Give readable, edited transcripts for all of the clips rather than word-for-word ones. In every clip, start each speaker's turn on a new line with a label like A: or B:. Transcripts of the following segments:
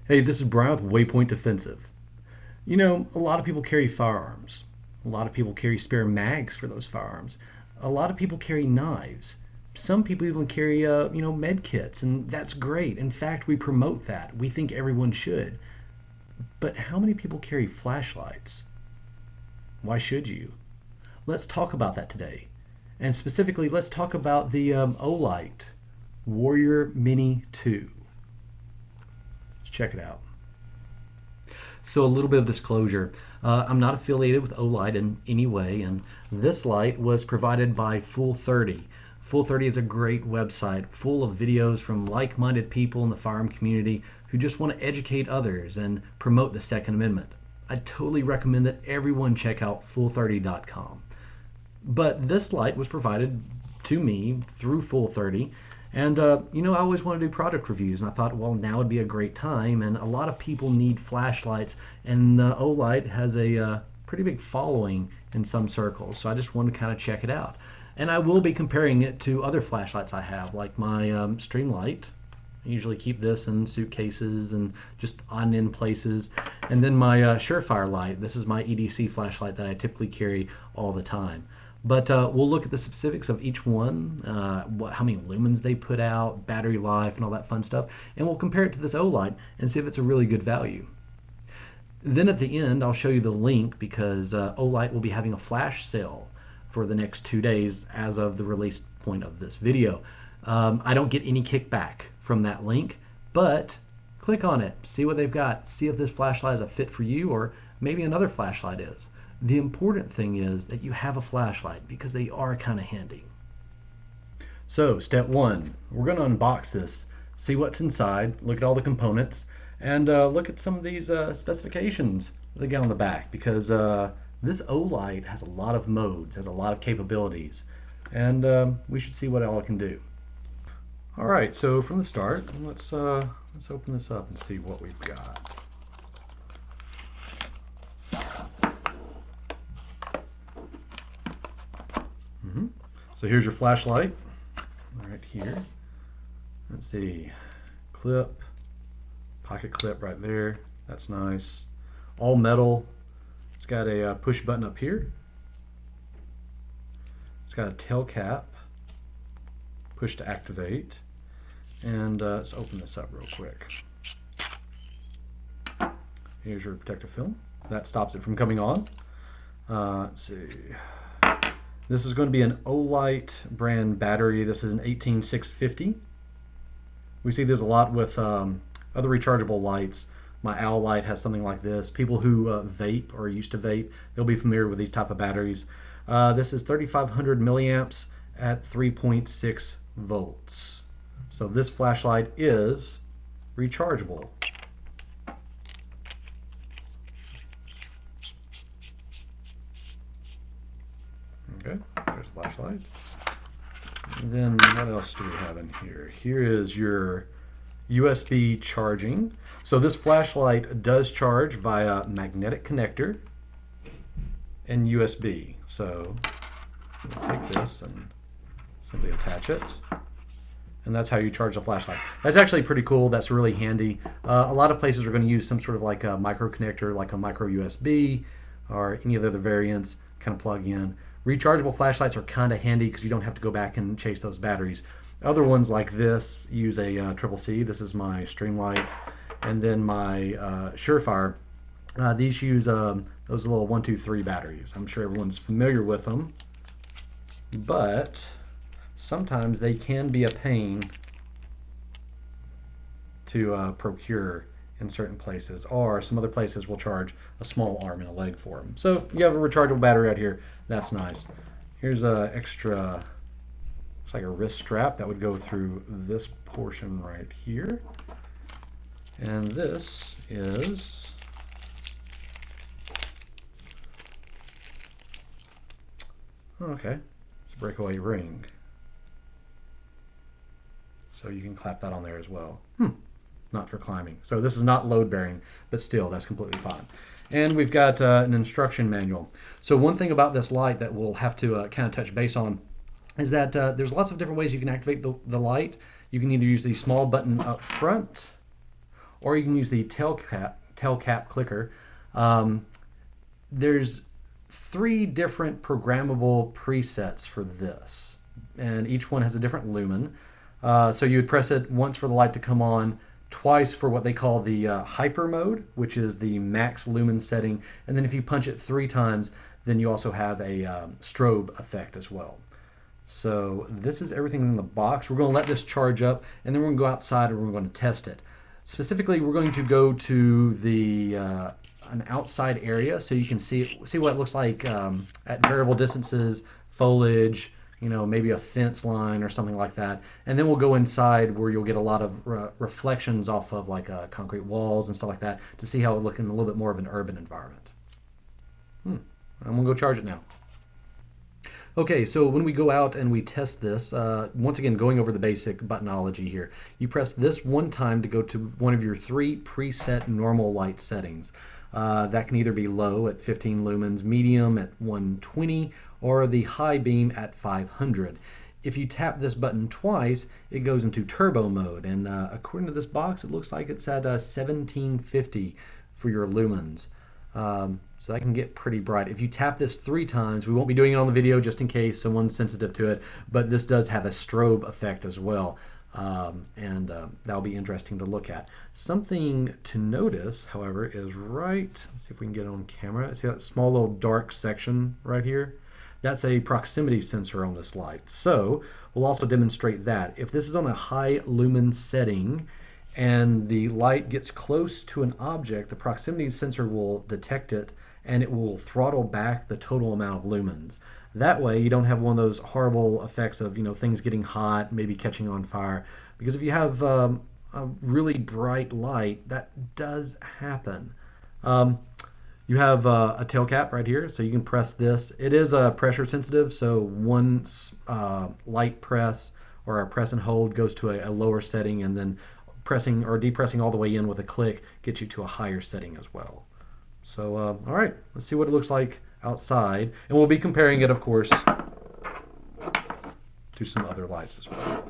A: Hey, this is Brian with Waypoint Defensive. You know, a lot of people carry firearms. A lot of people carry spare mags for those firearms. A lot of people carry knives. Some people even carry, med kits, and that's great. In fact, we promote that. We think everyone should. But how many people carry flashlights? Why should you? Let's talk about that today. And specifically, let's talk about the Olight Warrior Mini 2. Check it out. So a little bit of disclosure. I'm not affiliated with Olight in any way, and this light was provided by Full30. Full30 is a great website full of videos from like-minded people in the firearm community who just want to educate others and promote the Second Amendment. I totally recommend that everyone check out full30.com. But this light was provided to me through Full30. And, I always want to do product reviews, and I thought, well, now would be a great time, and a lot of people need flashlights, and Olight has a pretty big following in some circles, so I just wanted to kind of check it out. And I will be comparing it to other flashlights I have, like my Streamlight. I usually keep this in suitcases and just on-end places. And then my Surefire light. This is my EDC flashlight that I typically carry all the time. But we'll look at the specifics of each one, how many lumens they put out, battery life, and all that fun stuff. And we'll compare it to this Olight and see if it's a really good value. Then at the end, I'll show you the link because Olight will be having a flash sale for the next 2 days as of the release point of this video. I don't get any kickback from that link, but click on it, see what they've got, see if this flashlight is a fit for you or maybe another flashlight is. The important thing is that you have a flashlight because they are kind of handy. So step one, we're going to unbox this, see what's inside, look at all the components, and look at some of these specifications that get on the back because this Olight has a lot of modes, has a lot of capabilities, and we should see what all it can do. All right, so from the start, let's open this up and see what we've got. So here's your flashlight right here. Let's see, clip, pocket clip right there. That's nice. All metal. It's got a push button up here. It's got a tail cap, push to activate. And let's open this up real quick. Here's your protective film. That stops it from coming on. Let's see. This is going to be an Olight brand battery. This is an 18650. We see this a lot with other rechargeable lights. My Owl light has something like this. People who vape or used to vape, they'll be familiar with these type of batteries. This is 3500 milliamps at 3.6 volts. So this flashlight is rechargeable. Okay, there's the flashlight. And then what else do we have in here? Here is your USB charging. So this flashlight does charge via magnetic connector and USB. So we'll take this and simply attach it. And that's how you charge the flashlight. That's actually pretty cool. That's really handy. A lot of places are going to use some sort of like a micro connector, like a micro USB or any of the other variants, kind of plug in. Rechargeable flashlights are kind of handy because you don't have to go back and chase those batteries. Other ones like this use a triple C. This is my Streamlight, and then my Surefire. These use those little 1, 2, 3 batteries. I'm sure everyone's familiar with them, but sometimes they can be a pain to procure in certain places, or some other places will charge a small arm and a leg for them. So you have a rechargeable battery out here. That's nice. Here's a extra, looks like a wrist strap that would go through this portion right here. And this is okay. It's a breakaway ring. So you can clap that on there as well. Not for climbing. So this is not load bearing, but still that's completely fine. And we've got an instruction manual. So one thing about this light that we'll have to kind of touch base on is that there's lots of different ways you can activate the light. You can either use the small button up front, or you can use the tail cap clicker. There's 3 different programmable presets for this, and each one has a different lumen. So you would press it once for the light to come on, twice for what they call the hyper mode, which is the max lumen setting, and then if you punch it 3 times, then you also have a strobe effect as well. So this is everything in the box. We're going to let this charge up, and then we're going to go outside and we're going to test it. Specifically, we're going to go to the an outside area so you can see what it looks like at variable distances, foliage, maybe a fence line or something like that. And then we'll go inside where you'll get a lot of reflections off of like concrete walls and stuff like that to see how it looks in a little bit more of an urban environment. I'm gonna go charge it now. Okay, so when we go out and we test this, once again, going over the basic buttonology here, you press this one time to go to one of your 3 preset normal light settings. That can either be low at 15 lumens, medium at 120, or the high beam at 500. If you tap this button twice, it goes into turbo mode, and according to this box, it looks like it's at 1750 for your lumens. So that can get pretty bright. If you tap this 3 times, we won't be doing it on the video just in case someone's sensitive to it, but this does have a strobe effect as well. That'll be interesting to look at. Something to notice, however, is let's see if we can get it on camera. See that small little dark section right here? That's a proximity sensor on this light. So we'll also demonstrate that. If this is on a high lumen setting and the light gets close to an object, the proximity sensor will detect it and it will throttle back the total amount of lumens. That way you don't have one of those horrible effects of things getting hot, maybe catching on fire. Because if you have a really bright light, that does happen. You have a tail cap right here, so you can press this. It is pressure sensitive, so one light press or a press and hold goes to a lower setting, and then pressing or depressing all the way in with a click gets you to a higher setting as well. So, all right, let's see what it looks like outside, and we'll be comparing it, of course, to some other lights as well.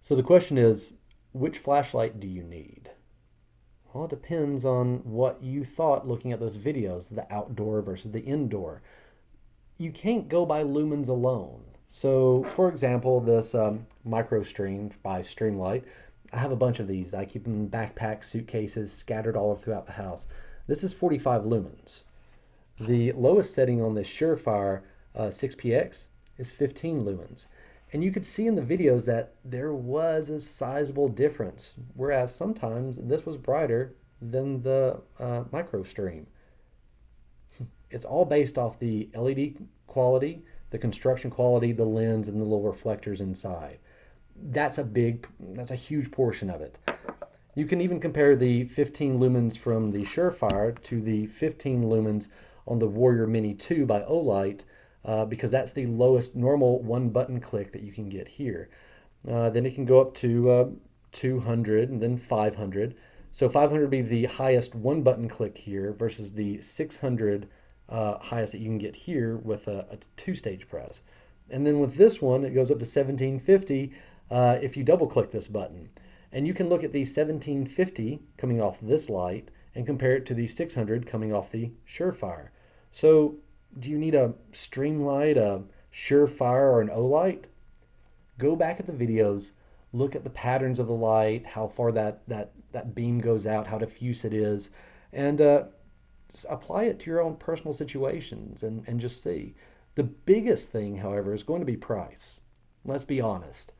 A: So the question is, which flashlight do you need? Well, it depends on what you thought looking at those videos, the outdoor versus the indoor. You can't go by lumens alone. So, for example, this Microstream by Streamlight, I have a bunch of these. I keep them in backpacks, suitcases, scattered all throughout the house. This is 45 lumens. The lowest setting on this Surefire 6PX is 15 lumens. And you could see in the videos that there was a sizable difference, whereas sometimes this was brighter than the Microstream. It's all based off the LED quality, the construction quality, the lens, and the little reflectors inside. That's a huge portion of it. You can even compare the 15 lumens from the Surefire to the 15 lumens on the Warrior Mini 2 by Olight, because that's the lowest normal one button click that you can get here. Then it can go up to 200 and then 500. So 500 would be the highest one button click here versus the 600 highest that you can get here with a two-stage press. And then with this one, it goes up to 1750 if you double click this button. And you can look at the 1750 coming off this light and compare it to the 600 coming off the Surefire. So do you need a Streamlight, a Surefire, or an Olight? Go back at the videos, look at the patterns of the light, how far that beam goes out, how diffuse it is, and just apply it to your own personal situations and just see. The biggest thing, however, is going to be price. Let's be honest.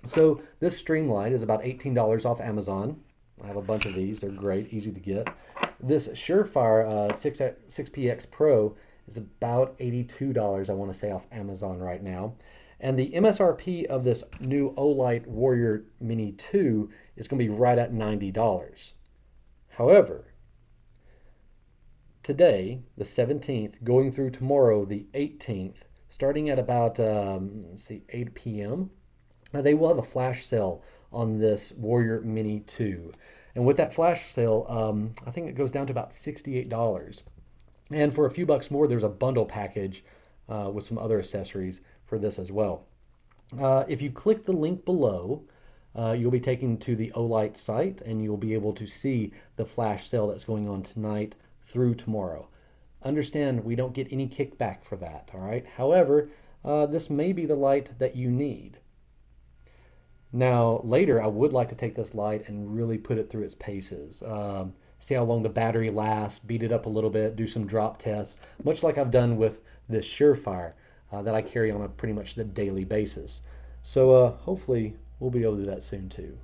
A: So this Streamlight is about $18 off Amazon. I have a bunch of these. They're great, easy to get. This Surefire 6PX Pro is about $82, I want to say, off Amazon right now. And the MSRP of this new Olight Warrior Mini 2 is going to be right at $90. However, today, the 17th, going through tomorrow, the 18th, starting at about 8 p.m., they will have a flash sale on this Warrior Mini 2. And with that flash sale, I think it goes down to about $68. And for a few bucks more, there's a bundle package with some other accessories for this as well. If you click the link below, you'll be taken to the Olight site and you'll be able to see the flash sale that's going on tonight through tomorrow. Understand, we don't get any kickback for that, all right? However, this may be the light that you need. Now, later, I would like to take this light and really put it through its paces. See how long the battery lasts, beat it up a little bit, do some drop tests, much like I've done with this Surefire that I carry on a pretty much the daily basis. So hopefully we'll be able to do that soon too.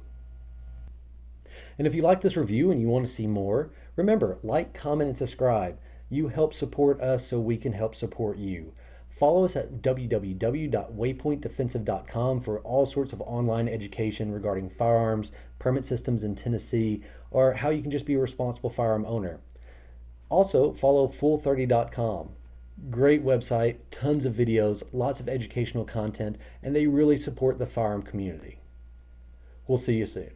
A: And if you like this review and you want to see more, remember, like, comment, and subscribe. You help support us so we can help support you. Follow us at www.waypointdefensive.com for all sorts of online education regarding firearms, permit systems in Tennessee, or how you can just be a responsible firearm owner. Also, follow full30.com. Great website, tons of videos, lots of educational content, and they really support the firearm community. We'll see you soon.